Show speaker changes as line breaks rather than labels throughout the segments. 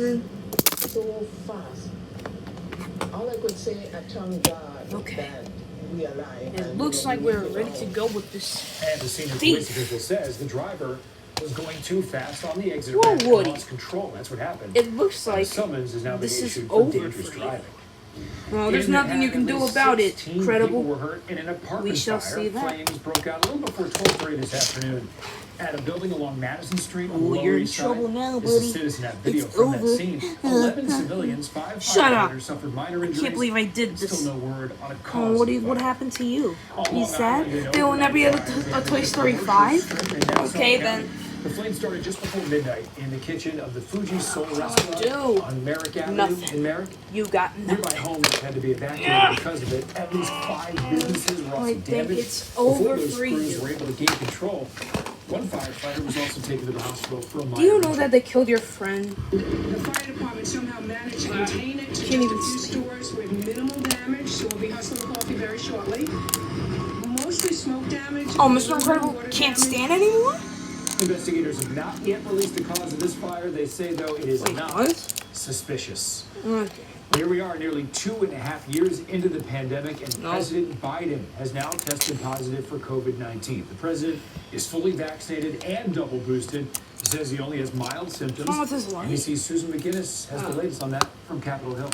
then
so fast. All I could say, I thank God
Okay.
that we are alive.
it looks like we're ready to go with this.
And the senior
Thief.
police official says the driver was going too fast on the exit
Whoa,
ramp and
Woody.
lost control. That's what happened.
It looks
A
like
summons has now been
this is
issued for
over
dangerous
for you.
driving.
Well, there's
In
nothing you can
Manhattan,
do
at least
about it.
16
Credible.
People were hurt in an apartment
We shall
fire.
see that.
Flames broke out a little before 12:30 this afternoon at a building along Madison Street on the
Ooh,
Lower
you're in
East Side.
trouble now,
This is
buddy.
Citizen App video
It's
from
over.
that scene. 11 civilians, 5
Shut up.
firefighters suffered minor
I
injuries.
can't believe I did this.
Still no word on a
Oh,
cause.
what happened to you?
On
You
Long
sad?
Island, an
There will never be a
overnight
Toy Story
fire
5?
in Nassau
Okay,
County.
then.
The flame started just before midnight in the kitchen of the Fuji Soul restaurant
do?
on Merrick Avenue
Nothing.
in Merrick.
You got
Nearby
nothing.
homes had to be evacuated because of it. At least 5 businesses were
I
also
think
damaged.
it's
Before
over
those
for
crews
you.
were able to gain control, one firefighter was also taken to the hospital for a minor
Do you know
injury.
that they killed your friend?
The fire department somehow managed to contain it to
Can't
just
even
a few
sleep.
stores with minimal damage, so we'll be hustling coffee very shortly. Mostly smoke damage.
Oh,
and
Mr. Incredible
water
can't
damage.
stand anymore?
Investigators have not yet released the cause of this fire. They say, though, it is
Wait,
not
what?
suspicious.
Okay.
Here we are, nearly 2.5 years into the pandemic, and
No.
President Biden has now tested positive for COVID-19. The president is fully vaccinated and double boosted. He says he only has mild symptoms.
What's his life?
NBC's Susan McGinnis has the latest on that from Capitol Hill.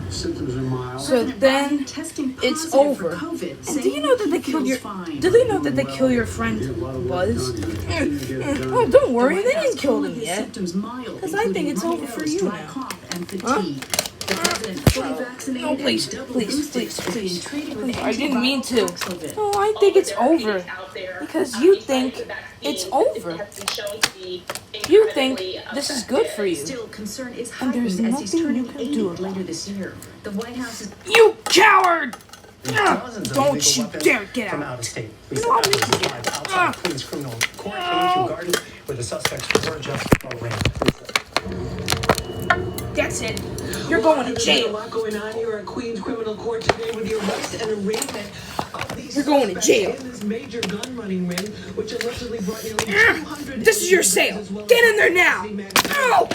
Symptoms are mild.
So then it's over. And do you know that they killed your? Do they know that they kill your friend Buzz? Oh, don't worry, they didn't kill him yet. Because I think it's over for you now. Huh? No, please, please, please, please, please. I didn't mean to. No, I think it's over. Because you think it's over. You think this is good for you.
Still, concern is
And there's
heightened as he's
nothing you
turning
can
80
do about
later this year. The White House is
You coward!
Dozens of
Don't
illegal
you
weapons
dare get
from
out.
out of state.
You know I'm gonna get
outside Queens criminal court in Garden, where the suspects were just arraigned.
That's it. You're going to
There's a
jail.
lot going on here at Queens Criminal Court today with the arrest and arraignment of these
You're going to
suspects
jail.
in this major gun running ring, which allegedly brought nearly 200.
This is your sale.
as well as
Get in there now.
magazines
Ow!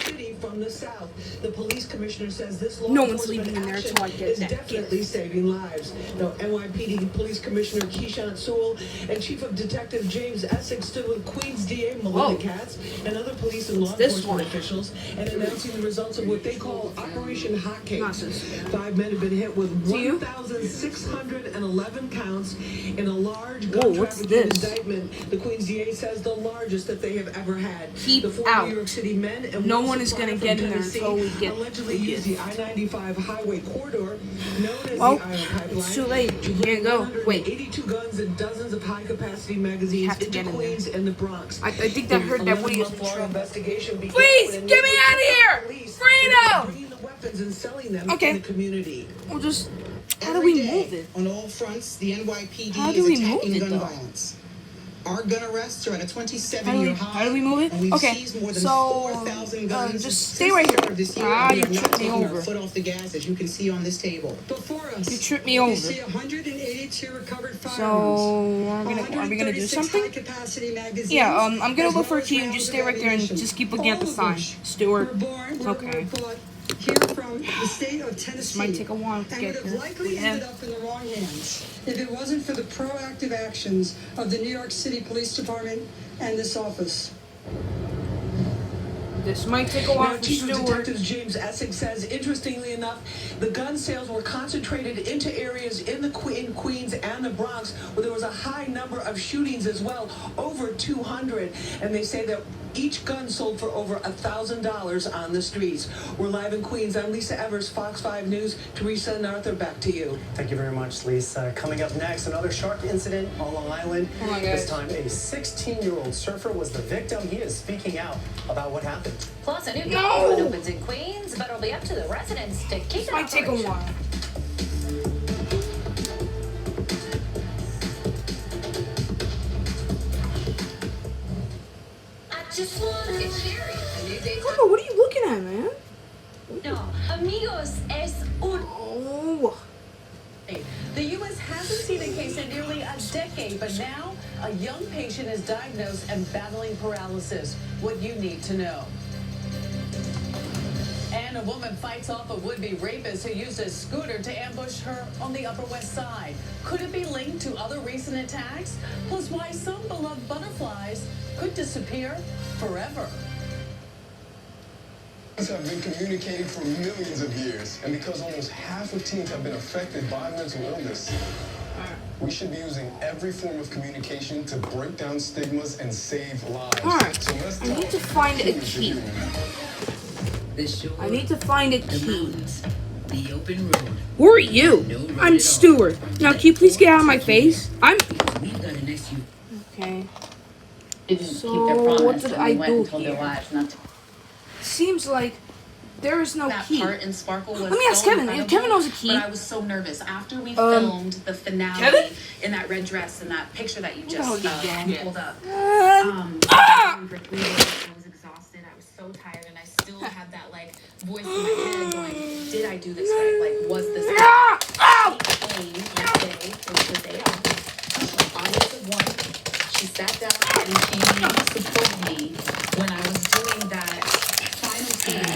City from the south. The police commissioner says this law
No one's
enforcement
leaving in there
action
till I get
is
that
definitely
gift.
saving lives. Now, NYPD Police Commissioner Keyshawn Sewell and Chief of Detective James Essex stood with Queens DA
Whoa.
Melinda Katz and other police and law
this
enforcement
one?
officials and announcing the results of what they call Operation Hotcakes.
Nonsense.
5 men have been hit with
Do you?
1,611 counts in a large
Whoa,
gun
what's
trafficking
this?
indictment. The Queens DA says the largest that they have ever had.
Keep
the 4
out.
New York City men and
No
one
one is
supplier
gonna
from
get in there
Tennessee
until we get
allegedly
the
used the
gift.
I-95 highway corridor known as
Well,
the Iron Pipeline.
it's too late.
to
You
bring
can't go. Wait.
182 guns and dozens of high-capacity magazines
Have to
into
get in there.
Queens and the Bronx.
I think that heard that Woody is in trouble.
Investigation began
Please,
when
get me out of here!
police
Freedom!
bringing the weapons and selling them
Okay.
in the community.
We'll just. How do we move it?
On all fronts, the NYPD
How
is
do we move
attacking
it,
gun
though?
violence. Our gun arrests are at a
How do
27-year
we,
high.
how do we move it?
And we've
Okay,
seized more than
so
4,000 guns
just
since
stay right
the start
here.
of this year,
Ah,
and we
you
have not
tripped me
taken
over.
our foot off the gas, as you can see on this table.
Before us,
You tripped me over.
you see 182 recovered firearms.
So are we gonna do something?
High-capacity magazines,
Yeah, I'm gonna
as
look for a
well as
key and just stay right there and
ammunition,
just keep looking at the
all of
sign.
which
Stewart.
were born, were
Okay.
bought here from the state of Tennessee.
might take a while to
and
get
would have
here.
likely
Yeah.
ended up in the wrong hands if it wasn't for the proactive actions of the New York City Police Department and this office.
This might take a while
Now,
for
Chief of
Stewart.
Detectives James Essex says, interestingly enough, the gun sales were concentrated into areas in Queens and the Bronx where there was a high number of shootings as well, over 200. And they say that each gun sold for over $1,000 on the streets. We're live in Queens. I'm Lisa Evers, Fox 5 News. Teresa and Arthur, back to you.
Thank you very much, Lisa. Coming up next, another shark incident on Long Island.
Oh my
This
gosh.
time, a 16-year-old surfer was the victim. He is speaking out about what happened.
plus a new
No!
golf club opens in Queens, but it'll be up to the residents to keep
This
it
might take a
operational.
while.
Just wanna get Sherry, a new date.
Papa, what are you looking at, man?
No, amigos, es un.
Oh.
The U.S. hasn't seen a case in nearly a decade, but now a young patient is diagnosed and battling paralysis. What you need to know. And a woman fights off a would-be rapist who used a scooter to ambush her on the Upper West Side. Could it be linked to other recent attacks? Plus, why some beloved butterflies could disappear forever.
Have been communicating for millions of years, and because almost half of teens have been affected by mental illness, we should be using every form of communication to break down stigmas and save lives.
Alright,
So let's
I need to find a key. I need to find a key.
The open road.
Who are you? I'm Stuart. Now, can you please get out of my face? I'm...
We've got an SU.
Okay.
Didn't
So,
keep their promise
what did
when
I
they went
do
and told their
here?
wives not to.
Seems like there is no
That
key.
part in Sparkle was
Let me ask
so
Kevin.
incredible,
Kevin knows a key.
But I was so nervous after we filmed the finale
Kevin?
in that red dress and that picture that you
What the
just
hell are you doing?
pulled up. For 3 days, I was exhausted. I was so tired, and I still had that like voice in my head going, "Did I do this right? Like, was this right?" She came that day. It was the day off. August of 1. She sat down and she supported me when I was doing that final scene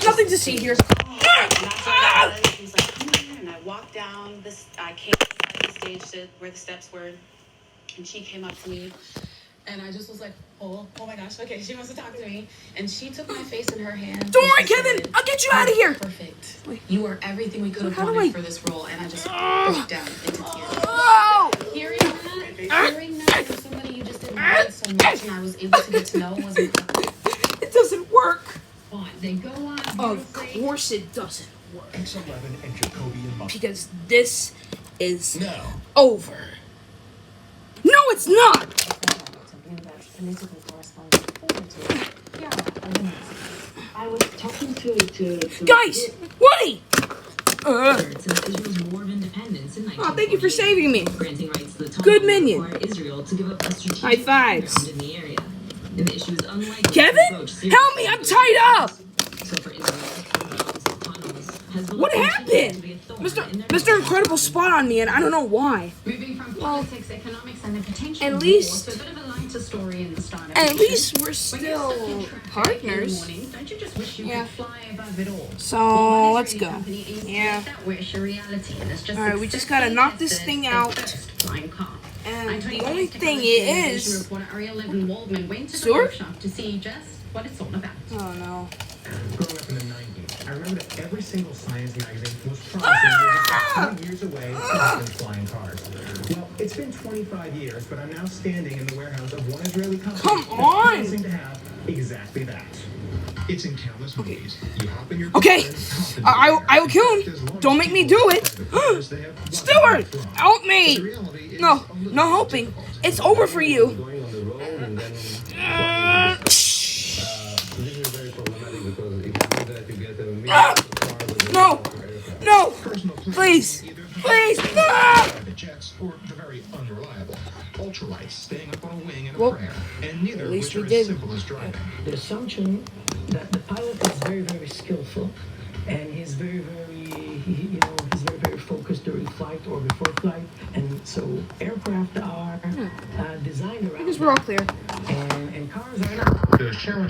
Nothing to see here.
and after I got done, she was like, "Come here," and I walked down this. I came to the stage to where the steps were, and she came up to me, and I just was like, oh my gosh, okay, she wants to talk to me, and she took my face in her hands.
Don't worry, Kevin. I'll get you out of here.
Perfect. You are everything we could have
How do
wanted
I-
for this role, and I just broke down into tears.
Oh!
Hearing that from somebody you just admired so much, and I was able to get to know was incredible.
It doesn't work.
They go on.
Of course it doesn't work.
X11 and Jacoby and Muff.
Because this is
No.
over. No, it's not!
I was talking to
Guys! Woody!
Israel's war of independence in
Oh, thank you for saving me.
granting rights to the
Good minion.
require Israel to give up a strategic
High fives.
ground in the area. And the issue is unlikely
Kevin?
to approach serious
Help me, I'm tied up!
So for Israel to close the tunnels, Hezbollah
What
continues to be a
happened?
thorn in their
Mr. Incredible spot on me and I don't know why.
moving from politics, economics, and the potential
At
war
least-
to a bit of a lighter story in the start of
At
the
least we're
When you're stuck in
still
traffic in the
partners.
morning, don't you just wish you
Yeah.
could fly above it all?
So,
Well,
let's
Israeli
go.
company aims to
Yeah.
make that wish a reality, and it's just
Alright, we just gotta
successfully
knock this
tested
thing
its
out.
first flying car.
And
I
the only thing
technology
it
innovation
is...
reporter Ariel Levin Waldman went to the
Stuart?
workshop to see just what it's all about.
Oh no.
Growing up in the 90s, I remember that every single science magazine was promising we were just 20 years away from flying cars. Well, it's been 25 years, but I'm now standing in the warehouse of one Israeli company
Come
that's
on!
promising to have exactly that. It's in countless movies. You hop in your
Okay,
car and hop in
I will kill him. Don't make me do it. Stuart, help me. No, no helping. It's over for you.
Going on the road and then this is very problematic because if you do that, you get a million
No, no, please, please, no.
private jets or the very unreliable ultralights staying up on a wing in a
Well,
prayer, and neither
at
of
least
which
we
are
did.
as simple as driving.
The assumption that the pilot is very, very skillful and he's very, he's very, very focused during flight or before flight. And so aircraft are designed around
I guess we're all clear.
and cars are not.
The challenge